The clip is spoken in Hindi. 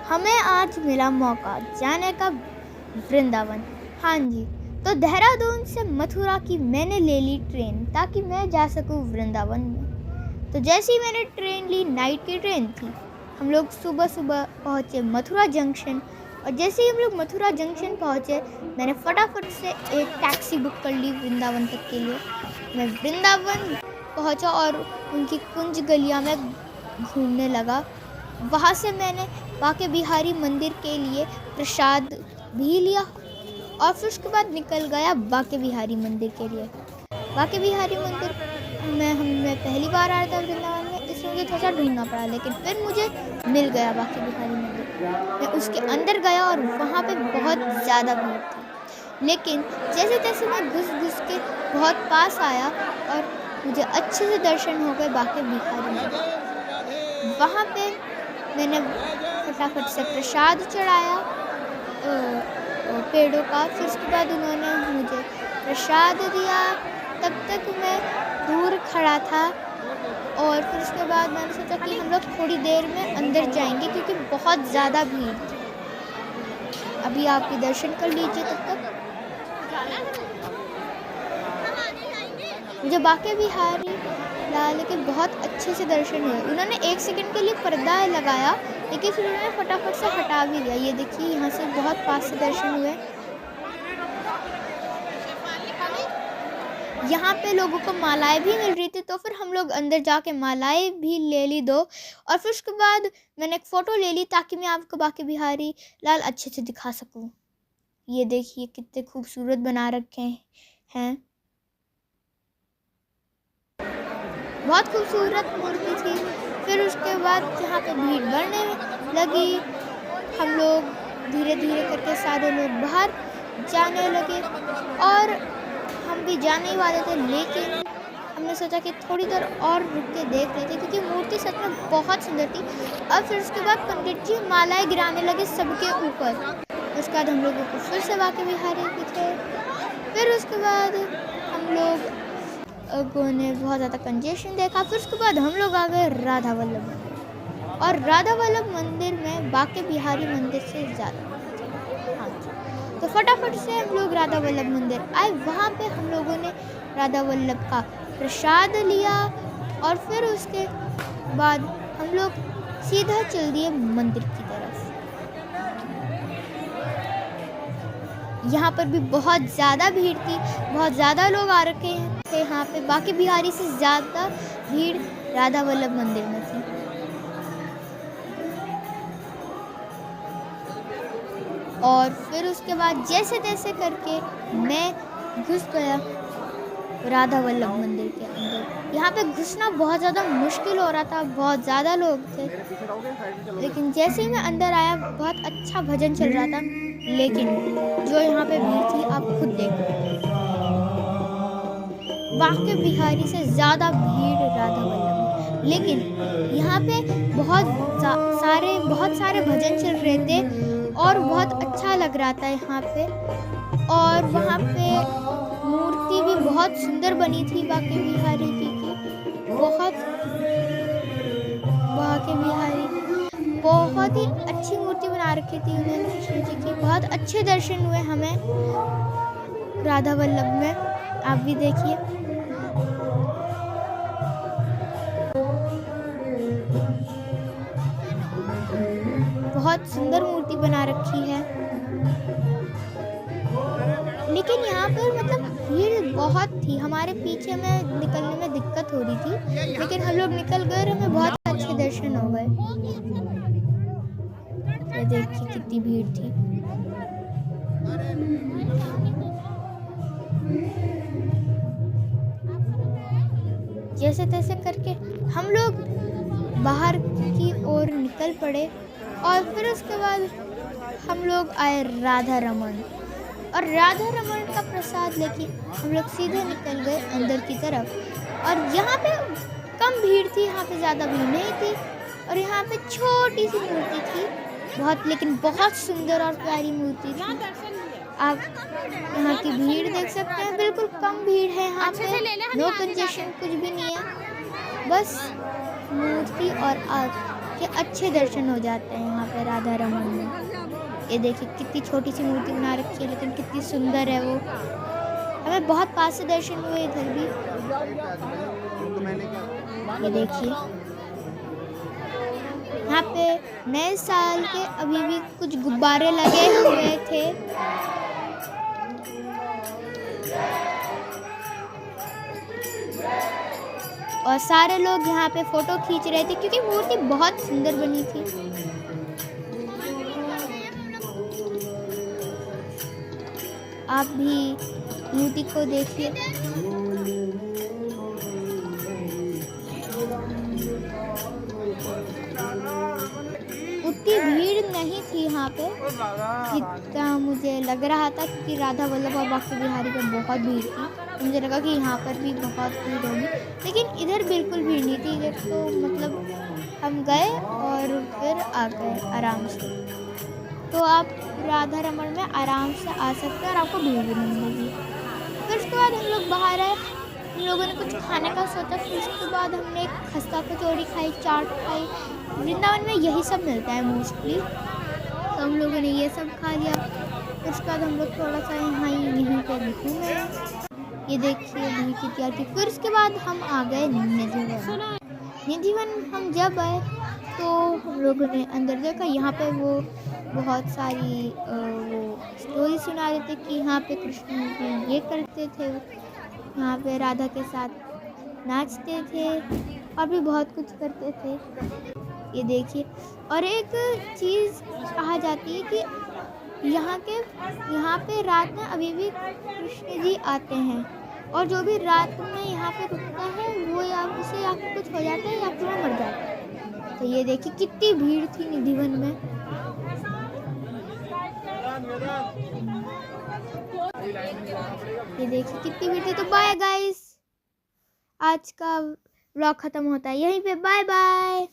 हमें आज मिला मौका जाने का वृंदावन। हाँ जी, तो देहरादून से मथुरा की मैंने ले ली ट्रेन ताकि मैं जा सकूँ वृंदावन में। तो जैसे ही मैंने ट्रेन ली, नाइट की ट्रेन थी, हम लोग सुबह सुबह पहुँचे मथुरा जंक्शन। और जैसे ही हम लोग मथुरा जंक्शन पहुँचे, मैंने फटाफट से एक टैक्सी बुक कर ली वृंदावन तक के लिए। मैं वृंदावन पहुँचा और उनकी कुंज गलियाँ में घूमने लगा। वहाँ से मैंने बाके बिहारी मंदिर के लिए प्रसाद भी लिया और फिर उसके बाद निकल गया बाके बिहारी मंदिर के लिए। बाके बिहारी मंदिर मैं पहली बार आया था वृंदावन में, इसलिए मुझे थोड़ा सा ढूंढना पड़ा, लेकिन फिर मुझे मिल गया बाके बिहारी मंदिर। मैं उसके अंदर गया और वहाँ पे बहुत ज़्यादा भीड़ थी, लेकिन जैसे तैसे मैं घुस के बहुत पास आया और मुझे अच्छे से दर्शन हो गए बाके बिहारी मंदिर। वहाँ पे मैंने फटाफट से प्रसाद चढ़ाया पेड़ों का। फिर उसके बाद उन्होंने मुझे प्रसाद दिया। तब तक मैं दूर खड़ा था और फिर उसके बाद मैंने सोचा कि हम लोग थोड़ी देर में अंदर जाएंगे क्योंकि बहुत ज़्यादा भीड़ थी। अभी आप भी दर्शन कर लीजिए। तब तक मुझे बाके बिहारी लाल के बहुत अच्छे से दर्शन हुए। उन्होंने 1 सेकंड के लिए पर्दा लगाया, लेकिन फिर उन्होंने फटाफट से हटा भी दिया। ये देखिए, यहाँ से बहुत पास से दर्शन हुए। यहाँ पे लोगों को मालाएं भी मिल रही थी, तो फिर हम लोग अंदर जाके मालाएं भी ले ली 2। और फिर उसके बाद मैंने एक फ़ोटो ले ली ताकि मैं आपको बाके बिहारी लाल अच्छे से दिखा सकूँ। ये देखिए कितने खूबसूरत बना रखे हैं, बहुत खूबसूरत मूर्ति थी। फिर उसके बाद यहाँ पे भीड़ बढ़ने लगी। हम लोग धीरे धीरे करके सारे लोग बाहर जाने लगे और हम भी जाने ही वाले थे, लेकिन हमने सोचा कि थोड़ी देर और रुक के देख लेते क्योंकि मूर्ति सच में बहुत सुंदर थी। और फिर उसके बाद पंडित जी मालाएं गिराने लगे सबके ऊपर। उसके बाद हम लोगों को फिर से बाके बिहारी दिखे। फिर उसके बाद हम लोगों ने बहुत ज़्यादा कंजेशन देखा। फिर उसके बाद हम लोग आ गए राधा वल्लभ मंदिर, और राधा वल्लभ मंदिर में बाके बिहारी मंदिर से ज़्यादा। हाँ जी, तो फटाफट से हम लोग राधा वल्लभ मंदिर आए। वहाँ पे हम लोगों ने राधा वल्लभ का प्रसाद लिया और फिर उसके बाद हम लोग सीधा चल दिए मंदिर की तरफ। यहाँ पर भी बहुत ज़्यादा भीड़ थी, बहुत ज़्यादा लोग आ रखे थे। यहाँ पे बाके बिहारी से ज़्यादा भीड़ राधा वल्लभ मंदिर में थी। और फिर उसके बाद जैसे तैसे करके मैं घुस गया राधा वल्लभ मंदिर के अंदर। यहाँ पे घुसना बहुत ज़्यादा मुश्किल हो रहा था, बहुत ज़्यादा लोग थे, लेकिन जैसे ही मैं अंदर आया बहुत अच्छा भजन चल रहा था। लेकिन जो यहाँ पे भीड़ थी आप खुद देखो, बाके बिहारी से ज़्यादा भीड़ राधा वल्लभ में। लेकिन यहाँ पे बहुत सारे भजन चल रहे थे और बहुत अच्छा लग रहा था यहाँ पे। और वहाँ पे मूर्ति भी बहुत सुंदर बनी थी बाके बिहारी जी की। बाके बिहारी बहुत ही अच्छी मूर्ति बना रखी थी उन्होंने कृष्ण जी की। बहुत अच्छे दर्शन हुए हमें राधा वल्लभ में। आप भी देखिए, बहुत सुंदर मूर्ति बना रखी है। लेकिन यहाँ पर मतलब भीड़ बहुत थी, हमारे पीछे में निकलने में दिक्कत हो रही थी, लेकिन हम लोग निकल गए और हमें बहुत अच्छे दर्शन हो गए। ये देखिए कितनी भीड़ थी। जैसे तैसे करके हम लोग बाहर की ओर निकल पड़े और फिर उसके बाद हम लोग आए राधा रमन, और राधा रमन का प्रसाद लेके हम लोग सीधे निकल गए अंदर की तरफ। और यहाँ पे कम भीड़ थी, यहाँ पे ज़्यादा भीड़ नहीं थी। और यहाँ पे छोटी सी मूर्ति थी बहुत, लेकिन बहुत सुंदर और प्यारी मूर्ति थी। आप यहाँ की भीड़ देख सकते हैं, बिल्कुल कम भीड़ है यहाँ पे, नो कंजेशन, कुछ भी नहीं है, बस मूर्ति और के अच्छे दर्शन हो जाते हैं यहाँ पे राधा रमन में। ये देखिए कितनी छोटी सी मूर्ति बना रखी है, लेकिन कितनी सुंदर है वो। हमें बहुत पास से दर्शन हुए इधर भी। ये देखिए यहाँ पे नए साल के अभी भी कुछ गुब्बारे लगे हुए थे। और सारे लोग यहाँ पे फोटो खींच रहे थे क्योंकि मूर्ति बहुत सुंदर बनी थी। आप भी मूर्ति को देखिए। उतनी भीड़ नहीं थी यहाँ पे जितना मुझे लग रहा था, क्योंकि राधा वल्लभ और बांके बिहारी पे बहुत भीड़ थी। मुझे लगा कि यहाँ पर भी बहुत भीड़ होगी, लेकिन इधर बिल्कुल भीड़ नहीं थी। इधर तो मतलब हम गए और फिर आ गए आराम से। तो आप राधा रमन में आराम से आ सकते हैं और आपको भीड़ भी नहीं होगी। फिर उसके बाद हम लोग बाहर आए, हम लोगों ने कुछ खाने का सोचा। फिर उसके बाद हमने खस्ता कचौड़ी खाई, चाट खाई। वृंदावन में यही सब मिलता है मोस्टली, तो हम लोगों ने ये सब खा लिया। फिर उसके बाद हम लोग थोड़ा सा यहाँ यहीं पर घूमे। ये देखिए दही की तैयार की। फिर उसके बाद हम आ गए निधिवन। निधिवन हम जब आए तो हम लोगों ने अंदर देखा, यहाँ पे वो बहुत सारी वो स्टोरी सुना रहे थे कि यहाँ पे कृष्ण ये करते थे, यहाँ पे राधा के साथ नाचते थे और भी बहुत कुछ करते थे। ये देखिए, और एक चीज़ कहा जाती है कि यहाँ पे रात में अभी भी कृष्ण जी आते हैं, और जो भी रात में यहाँ पे रुकता है वो उसे या फिर कुछ हो जाता है या फिर वो मर जाता है। तो ये देखिए कितनी भीड़ थी निधिवन में। ये देखिए कितनी भीड़ थी। तो बाय गाइस, आज का व्लॉग खत्म होता है यहीं पे। Bye bye.